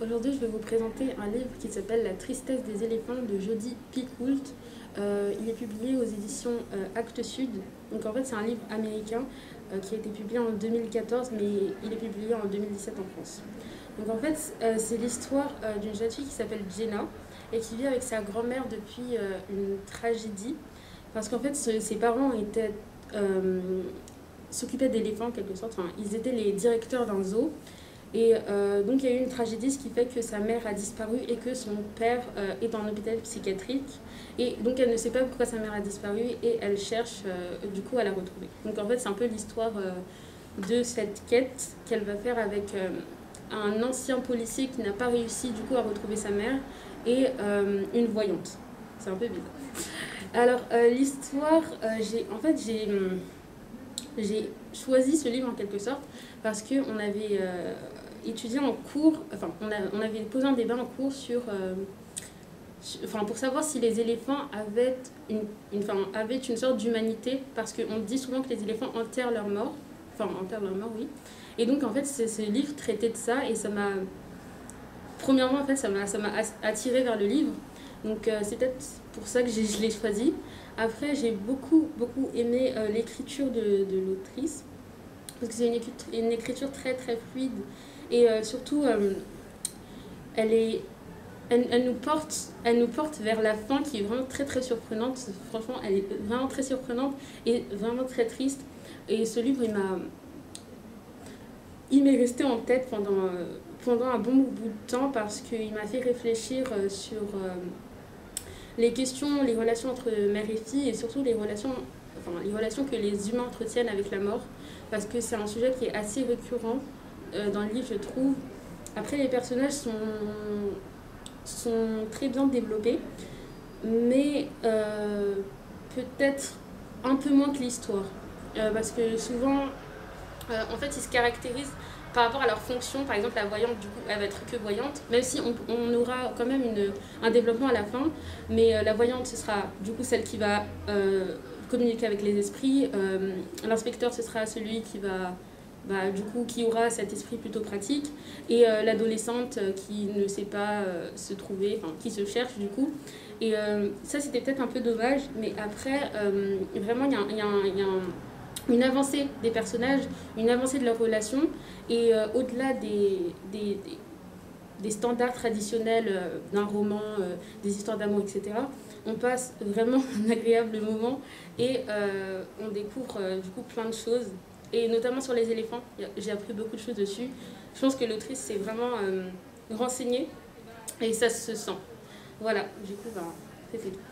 Aujourd'hui, je vais vous présenter un livre qui s'appelle La tristesse des éléphants de Jodi Picoult. Il est publié aux éditions Actes Sud. Donc en fait, c'est un livre américain qui a été publié en 2014, mais il est publié en 2017 en France. Donc en fait, c'est l'histoire d'une jeune fille qui s'appelle Jenna et qui vit avec sa grand-mère depuis une tragédie. Parce qu'en fait, ses parents s'occupaient d'éléphants en quelque sorte. Enfin, ils étaient les directeurs d'un zoo. Et donc il y a eu une tragédie, ce qui fait que sa mère a disparu et que son père est en hôpital psychiatrique. Et donc elle ne sait pas pourquoi sa mère a disparu et elle cherche du coup à la retrouver. Donc en fait c'est un peu l'histoire de cette quête qu'elle va faire avec un ancien policier qui n'a pas réussi du coup à retrouver sa mère et une voyante. C'est un peu bizarre. Alors l'histoire, j'ai choisi ce livre en quelque sorte parce qu'on avait étudié en cours, enfin on avait posé un débat en cours pour savoir si les éléphants avaient une sorte d'humanité, parce qu'on dit souvent que les éléphants enterrent leurs morts, oui. Et donc en fait ce livre traitait de ça et ça m'a, premièrement en fait ça m'a attiré vers le livre. Donc c'est peut-être pour ça que je l'ai choisi. Après, j'ai beaucoup aimé l'écriture de l'autrice, parce que c'est une écriture très très fluide. Et surtout, elle nous porte vers la fin qui est vraiment très très surprenante. Franchement, elle est vraiment très surprenante et vraiment très triste. Et ce livre, il m'est resté en tête pendant un bon bout de temps, parce qu'il m'a fait réfléchir sur les questions, les relations entre mère et fille, et surtout les relations que les humains entretiennent avec la mort, parce que c'est un sujet qui est assez récurrent dans le livre, je trouve. Après, les personnages sont très bien développés, mais peut-être un peu moins que l'histoire, parce que souvent, en fait, ils se caractérisent par rapport à leur fonction. Par exemple, la voyante, du coup, elle va être que voyante, même si on aura quand même un développement à la fin. Mais la voyante, ce sera du coup celle qui va communiquer avec les esprits. L'inspecteur, ce sera celui qui qui aura cet esprit plutôt pratique. Et l'adolescente qui ne sait pas se trouver, enfin, qui se cherche du coup. Et ça, c'était peut-être un peu dommage, mais après, vraiment, il y a une avancée des personnages, une avancée de leurs relations, et au-delà des standards traditionnels d'un roman, des histoires d'amour, etc., on passe vraiment un agréable moment et on découvre du coup plein de choses, et notamment sur les éléphants. J'ai appris beaucoup de choses dessus. Je pense que l'autrice s'est vraiment renseignée et ça se sent. Voilà, du coup, c'était tout.